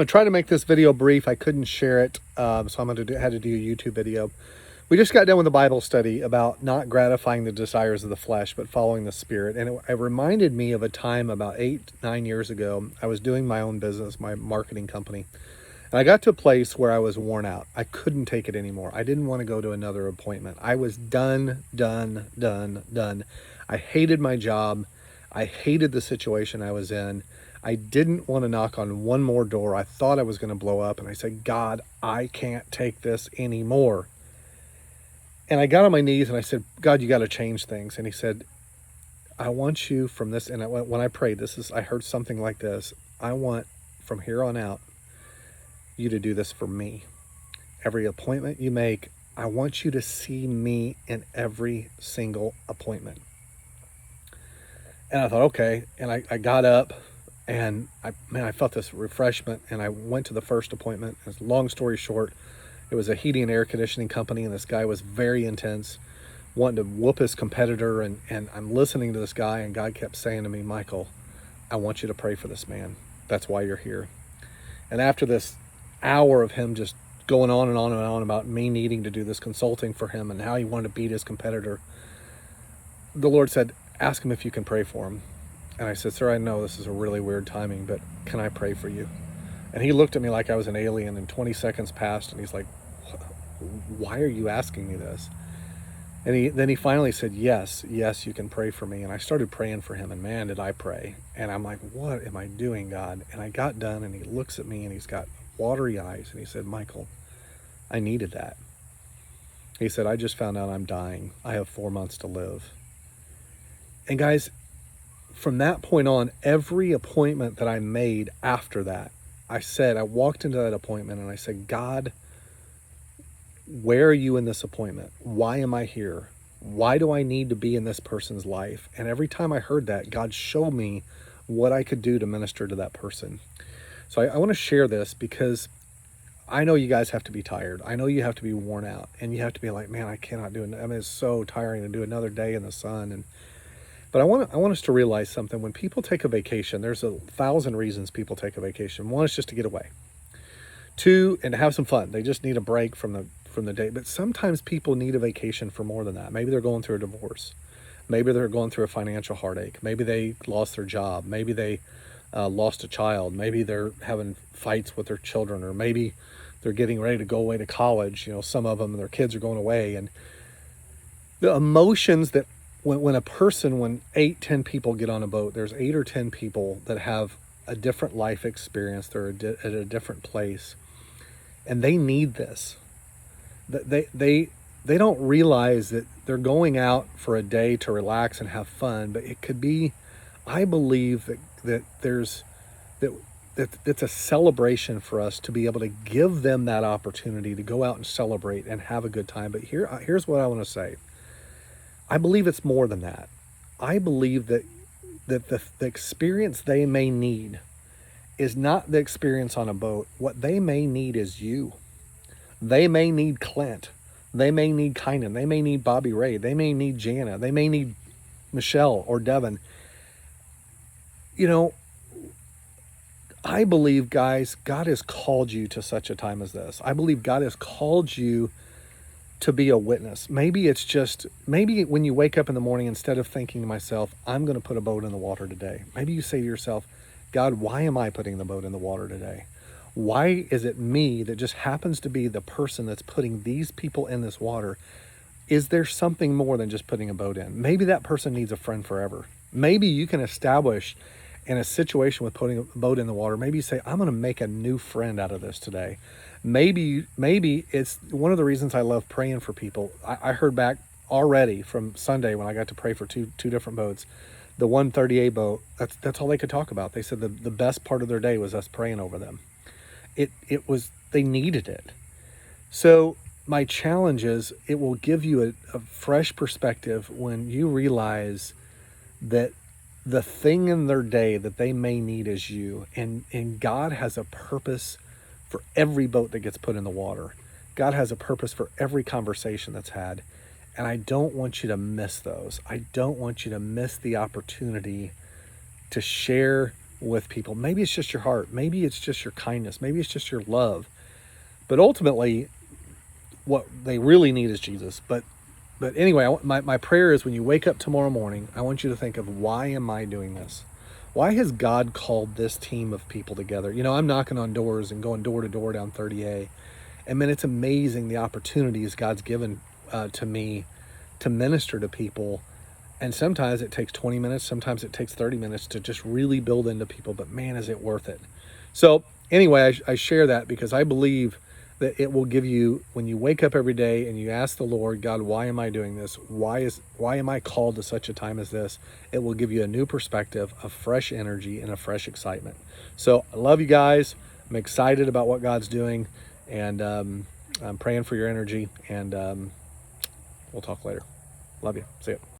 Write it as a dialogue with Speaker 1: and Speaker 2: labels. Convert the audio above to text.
Speaker 1: I tried to make this video brief. I couldn't share it, so I'm going to had to do a YouTube video. We just got done with a Bible study about not gratifying the desires of the flesh, but following the Spirit. And it reminded me of a time about 8-9 years ago. I was doing my own business, my marketing company. And I got to a place where I was worn out. I couldn't take it anymore. I didn't want to go to another appointment. I was done. I hated my job. I hated the situation I was in. I didn't want to knock on one more door. I thought I was going to blow up. And I said, God, I can't take this anymore. And I got on my knees and I said, God, you got to change things. And he said, I want you from this. And when I prayed, I heard something like this. I want from here on out you to do this for me. Every appointment you make, I want you to see me in every single appointment. And I thought, okay. And I got up and I felt this refreshment, and I went to the first appointment. Long story short, it was a heating and air conditioning company, and this guy was very intense, wanting to whoop his competitor, and I'm listening to this guy, and God kept saying to me, Michael, I want you to pray for this man. That's why you're here. And after this hour of him just going on and on and on about me needing to do this consulting for him and how he wanted to beat his competitor, the Lord said, ask him if you can pray for him. And I said, sir, I know this is a really weird timing, but can I pray for you? And he looked at me like I was an alien, and 20 seconds passed, and he's like, why are you asking me this? And then he finally said, yes, you can pray for me. And I started praying for him, and man, did I pray. And I'm like, what am I doing, God? And I got done, and he looks at me, and he's got watery eyes, and he said, Michael, I needed that. He said, I just found out I'm dying. I have 4 months to live. And guys, from that point on, every appointment that I made after that, I walked into that appointment and I said, God, where are you in this appointment? Why am I here? Why do I need to be in this person's life? And every time I heard that, God showed me what I could do to minister to that person. So I want to share this because I know you guys have to be tired. I know you have to be worn out, and you have to be like, man, I cannot do it. I mean, it's so tiring to do another day in the sun. But I want us to realize something. When people take a vacation, there's 1,000 reasons people take a vacation. One is just to get away. 2, and to have some fun. They just need a break from the day. But sometimes people need a vacation for more than that. Maybe they're going through a divorce. Maybe they're going through a financial heartache. Maybe they lost their job. Maybe they lost a child. Maybe they're having fights with their children, or maybe they're getting ready to go away to college. You know, some of them, their kids are going away. And the emotions that when 8-10 people get on a boat, there's 8 or 10 people that have a different life experience. They're at a different place, and they need this. They don't realize that they're going out for a day to relax and have fun, but it could be, I believe that it's a celebration for us to be able to give them that opportunity to go out and celebrate and have a good time. But here's what I want to say. I believe it's more than that. I believe that the experience they may need is not the experience on a boat. What they may need is you. They may need Clint. They may need Kynan. They may need Bobby Ray. They may need Jana. They may need Michelle or Devin. You know, I believe, guys, God has called you to such a time as this. I believe God has called you to be a witness. Maybe when you wake up in the morning, instead of thinking to myself, I'm going to put a boat in the water today, maybe you say to yourself, God, why am I putting the boat in the water today? Why is it me that just happens to be the person that's putting these people in this water? Is there something more than just putting a boat in? Maybe that person needs a friend forever. Maybe you can establish in a situation with putting a boat in the water, maybe you say, I'm going to make a new friend out of this today. Maybe it's one of the reasons I love praying for people. I heard back already from Sunday when I got to pray for two different boats. The 138 boat, that's all they could talk about. They said the best part of their day was us praying over them. It was, they needed it. So my challenge is, it will give you a fresh perspective when you realize that the thing in their day that they may need is you. And God has a purpose for every boat that gets put in the water. God has a purpose for every conversation that's had. And I don't want you to miss those. I don't want you to miss the opportunity to share with people. Maybe it's just your heart. Maybe it's just your kindness. Maybe it's just your love. But ultimately, what they really need is Jesus. But anyway, my prayer is when you wake up tomorrow morning, I want you to think of, why am I doing this? Why has God called this team of people together? You know, I'm knocking on doors and going door to door down 30A. And man, it's amazing the opportunities God's given to me to minister to people. And sometimes it takes 20 minutes, sometimes it takes 30 minutes to just really build into people. But man, is it worth it? So anyway, I share that because I believe that it will give you, when you wake up every day and you ask the Lord, God, why am I doing this? Why am I called to such a time as this? It will give you a new perspective, a fresh energy, and a fresh excitement. So I love you guys. I'm excited about what God's doing, and I'm praying for your energy, and we'll talk later. Love you. See ya.